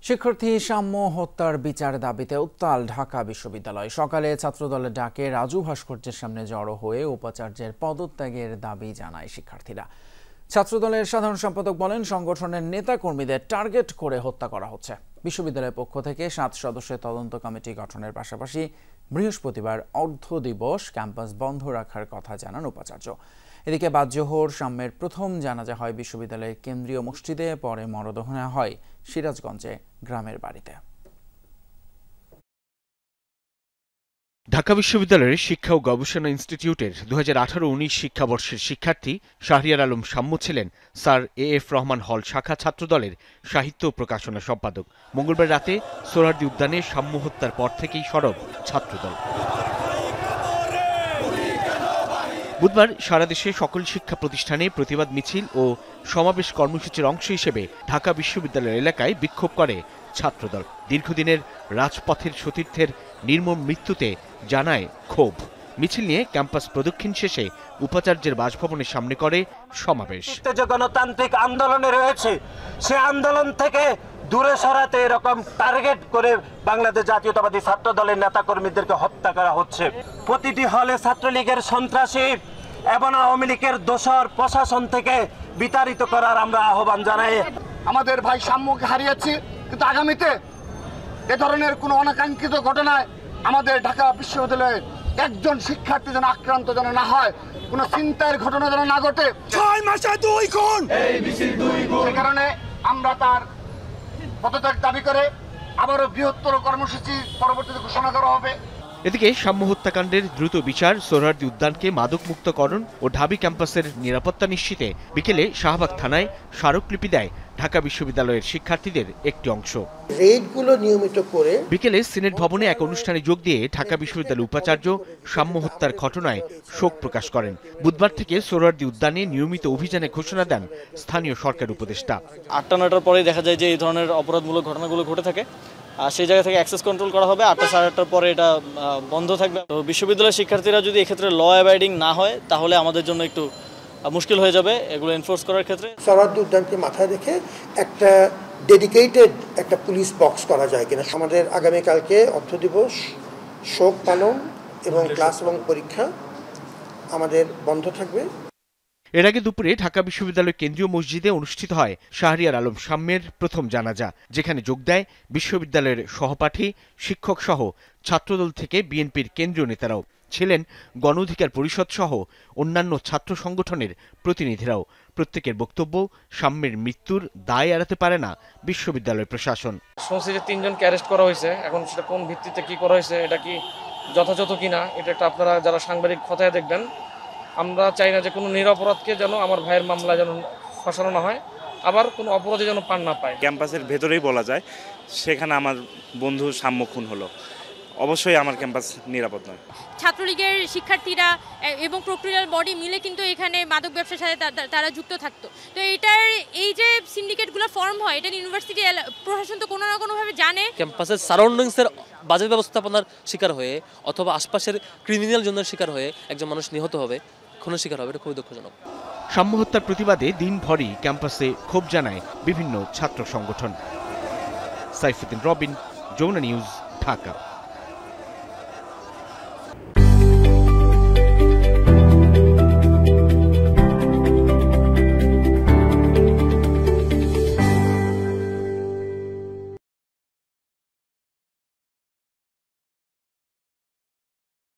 শিক্ষার্থী সাম্য হত্যার বিচার দাবিতে উত্তাল ঢাকা বিশ্ববিদ্যালয়। সকালে ছাত্রদলের ডাকে রাজু ভাস্কর্যের সামনে জড়ো হয়ে উপাচার্যের পদত্যাগের দাবি জানায় শিক্ষার্থীরা। ছাত্রদলের সাধারণ সম্পাদক বলেন, সংগঠনের নেতাকর্মীদের টার্গেট করে হত্যা করা হচ্ছে। বিশ্ববিদ্যালয়ের পক্ষ থেকে 7 সদস্যের তদন্ত কমিটি গঠনের পাশাপাশি বৃহস্পতিবার অর্ধ দিবস ক্যাম্পাস বন্ধ রাখার কথা জানান উপাচার্য। এদিকে বাদ-জোহর সাম্যের প্রথম জানাজা হয় বিশ্ববিদ্যালয়ের কেন্দ্রীয় মসজিদে, পরে মরদেহ হয় সিরাজগঞ্জে গ্রামের বাড়িতে। ঢাকা বিশ্ববিদ্যালয়ের শিক্ষা ও গবেষণা ইনস্টিটিউটের 2018-19 শিক্ষাবর্ষের শিক্ষার্থী শাহরিয়ার আলম সাম্য ছিলেন স্যার এএফ রহমান হল শাখা ছাত্রদলের সাহিত্য ও প্রকাশনা সম্পাদক। মঙ্গলবার রাতে সোহরাওয়ার্দী উদ্যানে সাম্য হত্যার পর থেকেই সরব ছাত্রদল। বুধবার সারা দেশে সকল শিক্ষা প্রতিষ্ঠানে প্রতিবাদ মিছিল ও সমাবেশ কর্মসূচির অংশ হিসেবে ঢাকা বিশ্ববিদ্যালয় এলাকায় বিক্ষোভ করে ছাত্রদল। দীর্ঘদিনের রাজপথের সতীর্থের নির্মম মৃত্যুতে জানায় ক্ষোভ। মিছিল নিয়ে ক্যাম্পাস প্রদক্ষিণ শেষে উপাচার্যের বাসভবনের সামনে করে সমাবেশ। যে গণতান্ত্রিক আন্দোলনে রয়েছে, সে আন্দোলন থেকে দূরে সরাতে এরকম টার্গেট করে বাংলাদেশ জাতীয়তাবাদী ছাত্র দলের নেতাকর্মীদেরকে হত্যা করা হচ্ছে। প্রতিটি হলে ছাত্রলীগের সন্ত্রাসী এবং আওয়ামী লীগের দোসর প্রশাসন থেকে বিতাড়িত করার আমরা আহ্বান জানাই। আমাদের ভাই সাম্যকে হারিয়েছি, কিন্তু আগামীতে এ ধরনের কোনো অনাকাঙ্ক্ষিত ঘটনায় আমাদের ঢাকা বিশ্ববিদ্যালয়ের একজন শিক্ষার্থী যেন আক্রান্ত যেন না হয়, কোনো চিন্তার ঘটনা যেন না ঘটে। 6 মাসে 2 খুন, সে কারণে আমরা তার পদত্যাগ দাবি করে আবারও বৃহত্তর কর্মসূচি পরবর্তীতে ঘোষণা করা হবে। এদিকে সাম্য হত্যাকাণ্ডের দ্রুত বিচার, সোহরাওয়ার্দী উদ্যানকে মাদকমুক্তকরণ ও ঢাবি ক্যাম্পাসের নিরাপত্তা নিশ্চিতে বিকেলে শাহবাগ থানায় স্মারকলিপি দেয় ঢাকা বিশ্ববিদ্যালয়ের শিক্ষার্থীদের একটি অংশ। রেডগুলো নিয়মিত করে বিকেলে সিনেট ভবনে এক অনুষ্ঠানে যোগ দিয়ে ঢাকা বিশ্ববিদ্যালয়ের উপাচার্য সাম্য হত্যার ঘটনায় শোক প্রকাশ করেন। বুধবার থেকে সোহরাওয়ার্দী উদ্যানে নিয়মিত অভিযানে ঘোষণা দেন স্থানীয় সরকার উপদেষ্টা। 8টা-9টার পরে দেখা যায় যে এই ধরনের অপরাধমূলক ঘটনাগুলো ঘটে থাকে, আর সেই জায়গা থেকে অ্যাক্সেস কন্ট্রোল করা হবে। 8টা-8:30 পরে এটা বন্ধ থাকবে। তো বিশ্ববিদ্যালয়ের শিক্ষার্থীরা যদি এক্ষেত্রে ল অ্যাবাইডিং না হয়, তাহলে আমাদের জন্য একটু মুশকিল হয়ে যাবে এগুলো এনফোর্স করার ক্ষেত্রে। সোহরাওয়ার্দী উদ্যানকে মাথায় রেখে একটা ডেডিকেটেড একটা পুলিশ বক্স করা যায় কিনা। আমাদের আগামীকালকে অর্ধ দিবস, শোক পালন এবং ক্লাস এবং পরীক্ষা আমাদের বন্ধ থাকবে। এর আগে দুপুরে ঢাকা বিশ্ববিদ্যালয় কেন্দ্রীয় মসজিদে অনুষ্ঠিত হয় শাহরিয়ার আলম সাম্যের প্রথম জানাজা, যেখানে যোগ দেয় বিশ্ববিদ্যালয়ের সহপাঠী, শিক্ষক সহ ছাত্রদল থেকে বিএনপির কেন্দ্রীয় নেতারাও ছিলেন, গণ অধিকার পরিষদ সহ অন্যান্য ছাত্র সংগঠনের প্রতিনিধিরাও। প্রত্যেকের বক্তব্য, সাম্যের মৃত্যুর দায় এড়াতে পারে না বিশ্ববিদ্যালয় প্রশাসন। শুনছি যে 3 জনকে অ্যারেস্ট করা হয়েছে। এখন সেটা কোন ভিত্তিতে কি করা হয়েছে, এটা কি যথাযথ কিনা, এটা একটা আপনারা যারা সাংবাদিক খতায় দেখবেন। আমরা চাই না যে কোনো নিরপরাধকে যেন আমার ভাইয়ের মামলা যেন ফাঁসানো না হয়, আবার কোনো অপরাধী যেন পান না পায়। ক্যাম্পাসের ভেতরেই বলা যায়, সেখানে আমার বন্ধু সাম্য খুন হলো। অবশ্যই আমার ক্যাম্পাস নিরাপদ নয়। ছাত্রলীগের শিক্ষার্থীরা এবং প্রক্রিয়াল বডি মিলে কিন্তু এখানে মাদক ব্যবসার সাথে তারা যুক্ত থাকতো। তো এটার এই যে সিন্ডিকেটগুলো ফর্ম হয়, এটা ইউনিভার্সিটি প্রশাসন তো কোনো না কোনোভাবে জানে। ক্যাম্পাসের সারাউন্ডিংসের বাজে ব্যবস্থাপনার শিকার হয়ে অথবা আশপাশের ক্রিমিনাল জনের শিকার হয়ে একজন মানুষ নিহত হবে, খুনের শিকার হবে, এটা খুবই দুঃখজনক। সাম্য হত্যার প্রতিবাদে দিনভরই ক্যাম্পাসে ক্ষোভ জানায় বিভিন্ন ছাত্র সংগঠন। সাইফুদ্দিন রবিন, যমুনা নিউজ, ঢাকা।